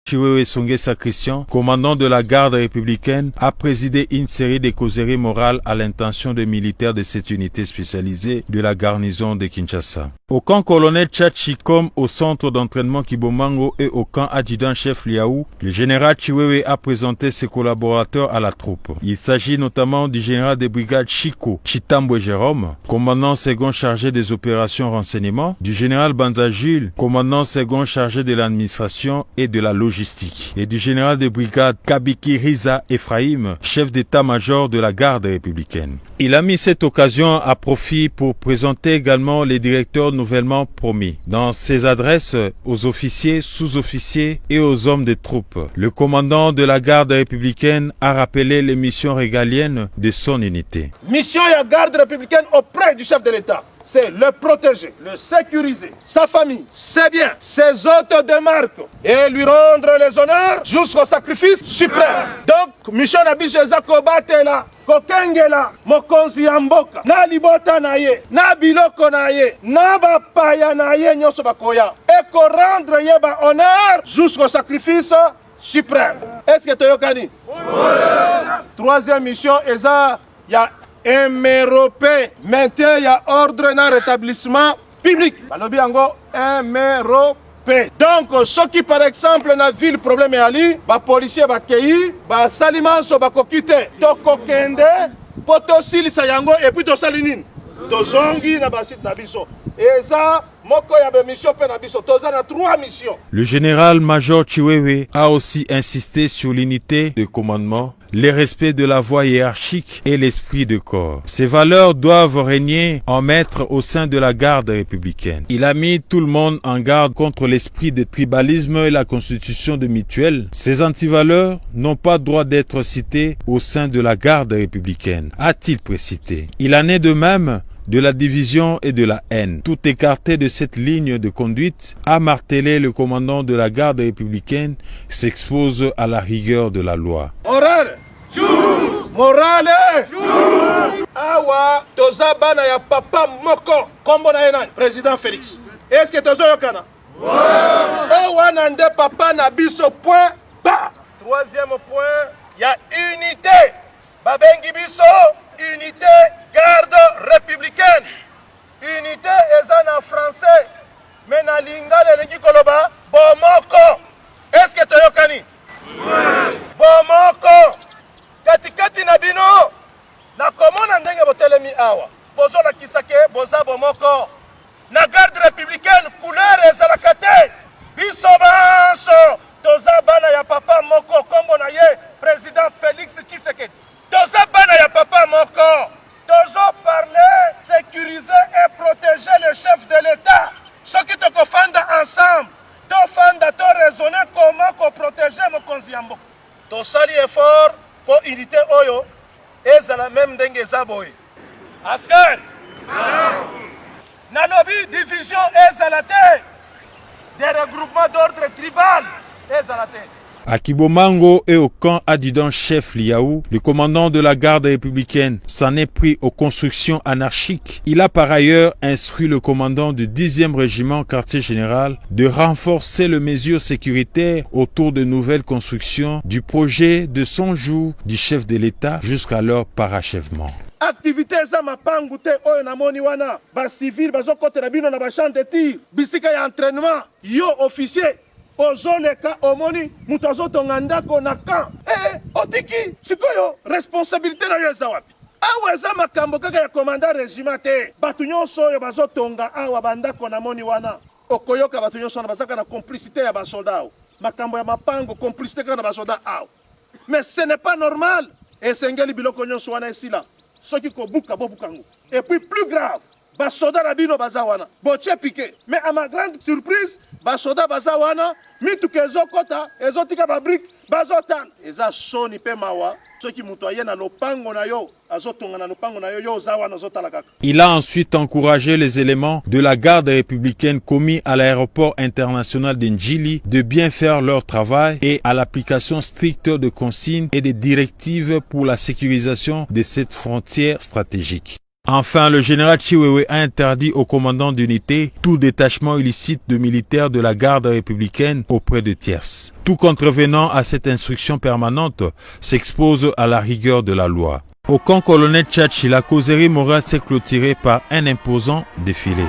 Chiwewe Songesa Christian, commandant de la garde républicaine, a présidé une série de causeries morales à l'intention des militaires de cette unité spécialisée de la garnison de Kinshasa. Au camp colonel Tchachi comme au centre d'entraînement Kibomango et au camp adjudant-chef Liaou, le général Chiwewe a présenté ses collaborateurs à la troupe. Il s'agit notamment du général de brigade Chiko Chitambwe Jérôme, commandant second chargé des opérations renseignement, du général Banza Jules, commandant second chargé de l'administration et de la logistique, et du général de brigade Kabiki Riza Ephraim, chef d'état-major de la garde républicaine. Il a mis cette occasion à profit pour présenter également les directeurs nouvellement promis. Dans ses adresses aux officiers, sous-officiers et aux hommes des troupes, le commandant de la garde républicaine a rappelé les missions régaliennes de son unité. Mission de la garde républicaine auprès du chef de l'État, c'est le protéger, le sécuriser, sa famille, ses biens, ses hôtes de marque et lui rendre les honneurs jusqu'au sacrifice suprême. Donc, mission Nabiso Zakobatela, Kokengela, Mokonzi Yamboka, na libota na ye, na biloko na ye, na bapaya na ye nyoso bakoya, et qu'on rendre ye ba honneur jusqu'au sacrifice suprême. Est-ce que tu yokani? Troisième mission, il y a MROP, maintien, il y a ordre et rétablissement public. Balobi yango MROP. Donc, ceux qui par exemple na ville problème ali, ba policier ba kei, ba salimanso ba kokite, to kokende, poto silisa yango et puis to salinine. To zongi na basit na biso. Et ça, moko ya mission fait na biso. Toza na 3 missions. Le général-major Chiwewe a aussi insisté sur l'unité de commandement, le respect de la voie hiérarchique et l'esprit de corps. Ces valeurs doivent régner en maître au sein de la garde républicaine. Il a mis tout le monde en garde contre l'esprit de tribalisme et la constitution de mutuelle. Ces antivaleurs n'ont pas droit d'être citées au sein de la garde républicaine, a-t-il précisé. Il en est de même de la division et de la haine. Tout écarté de cette ligne de conduite, a martelé le commandant de la garde républicaine, s'expose à la rigueur de la loi. Morale! Morale! Awa, toza bana ya papa moko, kombo na yenani, président Félix. Est-ce que tozo yokana? Awa nande papa na biso point ba. Troisième point, il y a unité. Babengi biso, unité garde républicaine. Unité est en français. Mais na lingala lengi koloba bomoko. Est-ce que toyokani? Bomoko. Katikati na bino na komona ndenge botelemi awa. Bozo na kisake boza bomoko. Na garde républicaine couleur ezalaka te. Biso banso toza bana ya papa moko kombo na ye président Félix Tshisekedi. Toza bana ya papa moko. Tozo parler, sécuriser et protéger le chef de l'État. Ce qui te confondent ensemble. To fanda to raisonner comment qu'on protéger mokonzi yambo. To sali effort pour unité oyo ezala même ndenge zaboy. Askar. Nanobi division ezala te. Des regroupements d'ordre tribal ezala te. À Kibomango et au camp adjudant-chef Liaou, le commandant de la garde républicaine s'en est pris aux constructions anarchiques. Il a par ailleurs instruit le commandant du 10e régiment quartier général de renforcer les mesures sécuritaires autour de nouvelles constructions du projet de 100 jours du chef de l'État jusqu'à leur parachèvement. Activité za mapangu te oyo na moni wana ba civil bazokotela bino na ba champ de tir bisika ya entraînement yo officier ozoleka omoni mutu azotonga ndako na camp otiki sikoyo responsabilité na yo eza wapi? Awa eza makambo kaka ya komanda régiment te. Batu nyonso oyo bazotonga awa bandako na moni wana okoyoka batu nyonso na bazaka na complicité ya basoldat awa makambo ya mapango complicité kaka na basoldat awa. Mais ce n'est pas normal. Esengeli biloko nyonso wana esila soki kobuka bobukango. Et puis plus grave, basoda na bino baza wana boche piqué. Mais à ma grande surprise basoda baza wana mituka ezokota ezotika babrique bazotana eza soni pe mawa soki mutu aye na lopango na yo azotonga na lopango na yo yo oza wana ozotala kaka. Il a ensuite encouragé les éléments de la garde républicaine commis à l'aéroport international de Njili de bien faire leur travail et à l'application stricte de consignes et des directives pour la sécurisation de cette frontière stratégique. Enfin, le général Chiwewe a interdit aux commandants d'unité tout détachement illicite de militaires de la garde républicaine auprès de tierces. Tout contrevenant à cette instruction permanente s'expose à la rigueur de la loi. Au camp colonel Tchatchi, la causerie morale s'est clôturée par un imposant défilé.